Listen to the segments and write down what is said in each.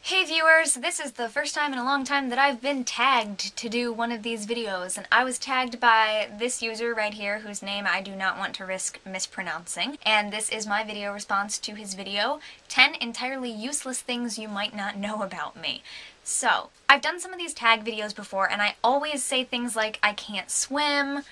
Hey viewers, this is the first time in a long time that I've been tagged to do one of these videos, and I was tagged by this user right here whose name I do not want to risk mispronouncing, and this is my video response to his video, 10 entirely useless things you might not know about me. So, I've done some of these tag videos before, and I always say things like I can't swim,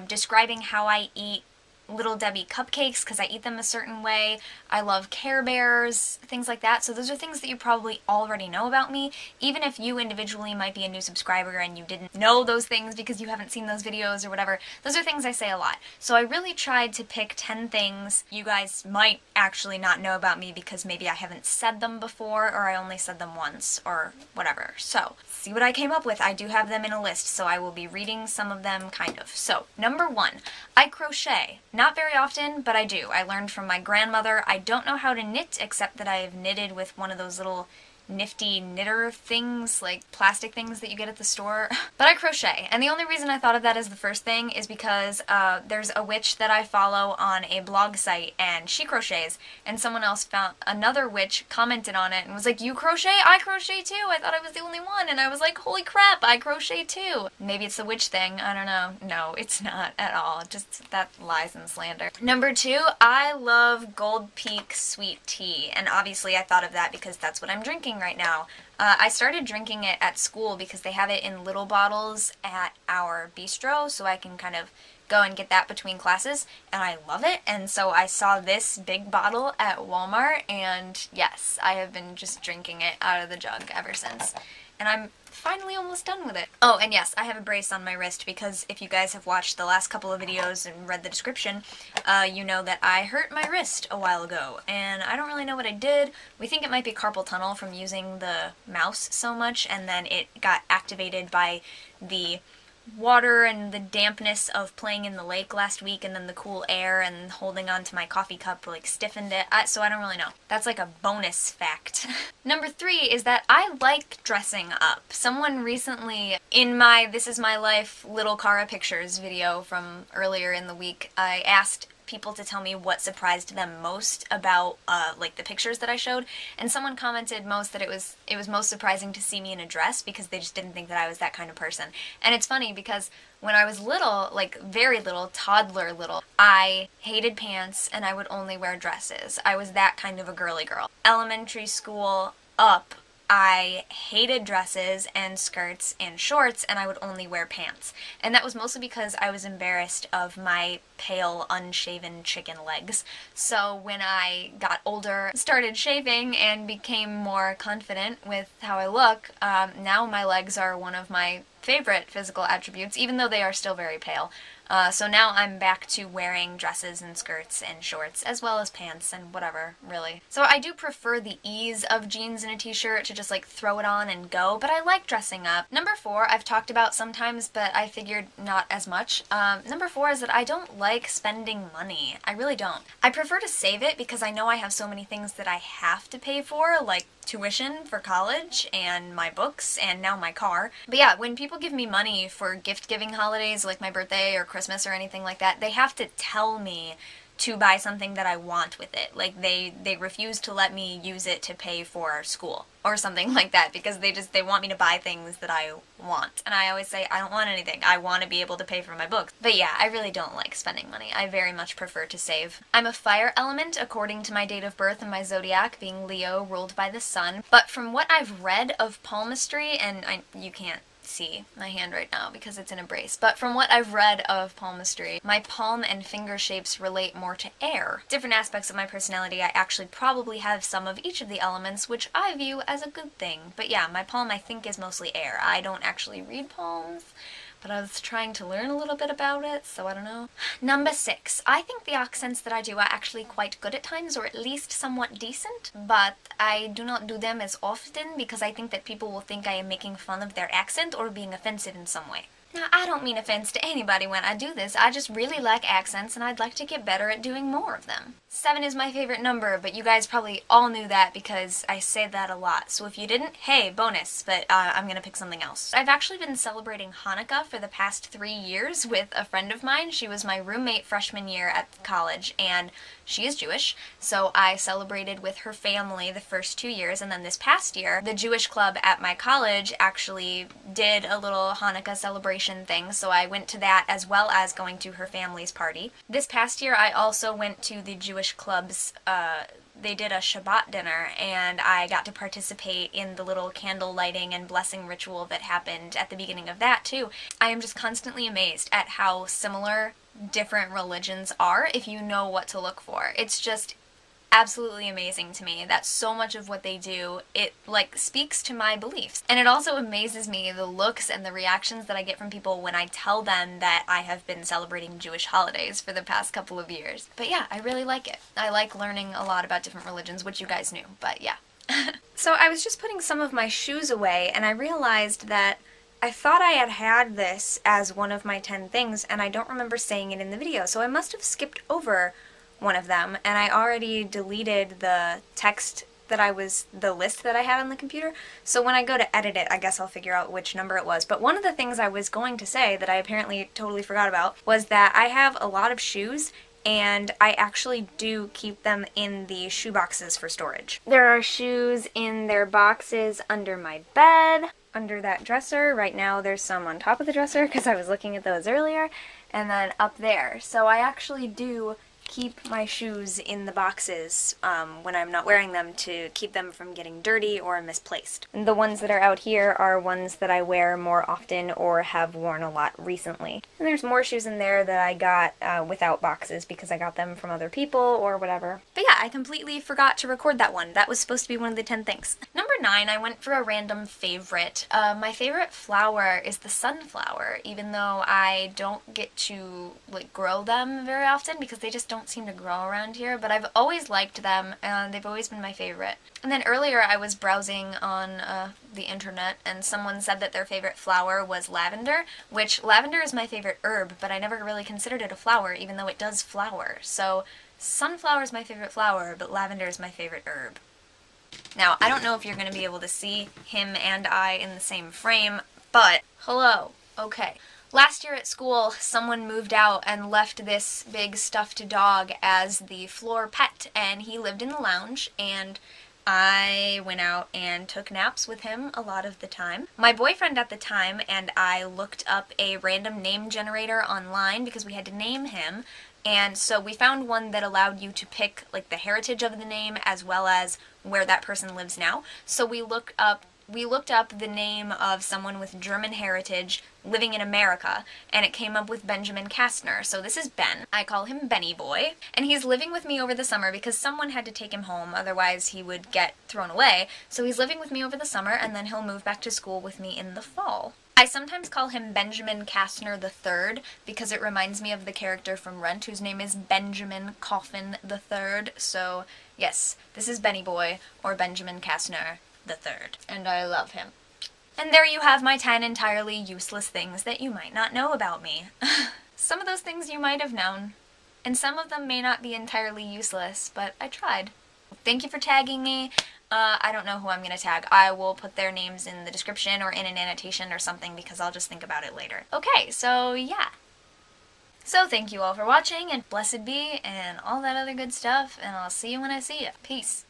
describing how I eat Little Debbie cupcakes because I eat them a certain way. I love Care Bears, things like that. So those are things that you probably already know about me, even if you individually might be a new subscriber and you didn't know those things because you haven't seen those videos or whatever. Those are things I say a lot. So I really tried to pick 10 things you guys might actually not know about me because maybe I haven't said them before or I only said them once or whatever. So, see what I came up with. I do have them in a list, so I will be reading some of them, kind of. So, number 1, I crochet. Not very often, but I do. I learned from my grandmother. I don't know how to knit, except that I've knitted with one of those little nifty knitter things, like plastic things that you get at the store. But I crochet, and the only reason I thought of that as the first thing is because there's a witch that I follow on a blog site, and she crochets, and someone else found another witch commented on it and was like, "You crochet? I crochet too! I thought I was the only one," and I was like, holy crap, I crochet too! Maybe it's the witch thing, I don't know. No, it's not at all. Just that lies and slander. Number 2, I love Gold Peak sweet tea, and obviously I thought of that because that's what I'm drinking right now. I started drinking it at school because they have it in little bottles at our bistro, so I can kind of go and get that between classes, and I love it, and so I saw this big bottle at Walmart, and yes, I have been just drinking it out of the jug ever since. And I'm finally almost done with it. Oh, and yes, I have a brace on my wrist because if you guys have watched the last couple of videos and read the description, you know that I hurt my wrist a while ago, and I don't really know what I did. We think it might be carpal tunnel from using the mouse so much, and then it got activated by the water and the dampness of playing in the lake last week, and then the cool air and holding on to my coffee cup like stiffened it, so I don't really know. That's like a bonus fact. Number 3 is that I like dressing up. Someone recently, in my This Is My Life Little Cara Pictures video from earlier in the week, I asked people to tell me what surprised them most about like the pictures that I showed, and someone commented most that it was most surprising to see me in a dress because they just didn't think that I was that kind of person. And it's funny because when I was little, like very little, toddler little, I hated pants and I would only wear dresses. I was that kind of a girly girl. Elementary school up, I hated dresses and skirts and shorts, and I would only wear pants. And that was mostly because I was embarrassed of my pale, unshaven chicken legs. So when I got older, started shaving, and became more confident with how I look, now my legs are one of my favorite physical attributes, even though they are still very pale. So now I'm back to wearing dresses and skirts and shorts, as well as pants and whatever, really. So I do prefer the ease of jeans and a t-shirt to just like throw it on and go, but I like dressing up. Number 4, I've talked about sometimes, but I figured not as much. Number 4 is that I don't like spending money. I really don't. I prefer to save it because I know I have so many things that I have to pay for, like tuition for college and my books and now my car. But yeah, when people give me money for gift-giving holidays like my birthday or Christmas or anything like that, they have to tell me to buy something that I want with it. Like they refuse to let me use it to pay for school or something like that because they want me to buy things that I want. And I always say, I don't want anything. I want to be able to pay for my books. But yeah, I really don't like spending money. I very much prefer to save. I'm a fire element according to my date of birth and my zodiac being Leo, ruled by the sun. But from what I've read of palmistry, and you can't see my hand right now because it's in a brace, but from what I've read of palmistry, my palm and finger shapes relate more to air. Different aspects of my personality, I actually probably have some of each of the elements, which I view as a good thing. But yeah, my palm I think is mostly air. I don't actually read palms, but I was trying to learn a little bit about it, so I don't know. Number 6. I think the accents that I do are actually quite good at times, or at least somewhat decent, but I do not do them as often because I think that people will think I am making fun of their accent or being offensive in some way. Now, I don't mean offense to anybody when I do this, I just really like accents and I'd like to get better at doing more of them. 7 is my favorite number, but you guys probably all knew that because I say that a lot, so if you didn't, hey, bonus, but I'm gonna pick something else. I've actually been celebrating Hanukkah for the past 3 years with a friend of mine. She was my roommate freshman year at college, and she is Jewish, so I celebrated with her family the first 2 years, and then this past year, the Jewish club at my college actually did a little Hanukkah celebration thing, so I went to that as well as going to her family's party. This past year, I also went to the Jewish club's they did a Shabbat dinner, and I got to participate in the little candle lighting and blessing ritual that happened at the beginning of that too. I am just constantly amazed at how similar different religions are if you know what to look for. It's just absolutely amazing to me that so much of what they do, it like speaks to my beliefs. And it also amazes me the looks and the reactions that I get from people when I tell them that I have been celebrating Jewish holidays for the past couple of years. But yeah, I really like it. I like learning a lot about different religions, which you guys knew, but yeah. So I was just putting some of my shoes away and I realized that I thought I had this as one of my 10 things and I don't remember saying it in the video, so I must have skipped over one of them, and I already deleted the text the list that I had on the computer, so when I go to edit it, I guess I'll figure out which number it was. But one of the things I was going to say that I apparently totally forgot about was that I have a lot of shoes, and I actually do keep them in the shoe boxes for storage. There are shoes in their boxes under my bed, under that dresser. Right now there's some on top of the dresser because I was looking at those earlier, and then up there. So I actually do keep my shoes in the boxes when I'm not wearing them to keep them from getting dirty or misplaced. And the ones that are out here are ones that I wear more often or have worn a lot recently. And there's more shoes in there that I got without boxes because I got them from other people or whatever. But yeah, I completely forgot to record that one. That was supposed to be one of the 10 things. Number 9, I went for a random favorite. My favorite flower is the sunflower, even though I don't get to like grow them very often because they just don't seem to grow around here, but I've always liked them and they've always been my favorite. And then earlier I was browsing on the internet and someone said that their favorite flower was lavender, which lavender is my favorite herb, but I never really considered it a flower even though it does flower. So sunflower is my favorite flower, but lavender is my favorite herb. Now, I don't know if you're going to be able to see him and I in the same frame, but hello. Okay. Last year at school, someone moved out and left this big stuffed dog as the floor pet, and he lived in the lounge, and I went out and took naps with him a lot of the time. My boyfriend at the time and I looked up a random name generator online because we had to name him, and so we found one that allowed you to pick like the heritage of the name as well as where that person lives now. So we looked up the name of someone with German heritage living in America, and it came up with Benjamin Kastner. So this is Ben. I call him Benny Boy, and he's living with me over the summer because someone had to take him home, otherwise he would get thrown away. So he's living with me over the summer, and then he'll move back to school with me in the fall. I sometimes call him Benjamin Kastner III because it reminds me of the character from Rent whose name is Benjamin Coffin III. So yes, this is Benny Boy, or Benjamin Kastner III, and I love him. And there you have my 10 entirely useless things that you might not know about me. Some of those things you might have known, and some of them may not be entirely useless, but I tried. Thank you for tagging me. I don't know who I'm going to tag. I will put their names in the description or in an annotation or something because I'll just think about it later. Okay, so yeah. So thank you all for watching, and blessed be, and all that other good stuff, and I'll see you when I see you. Peace.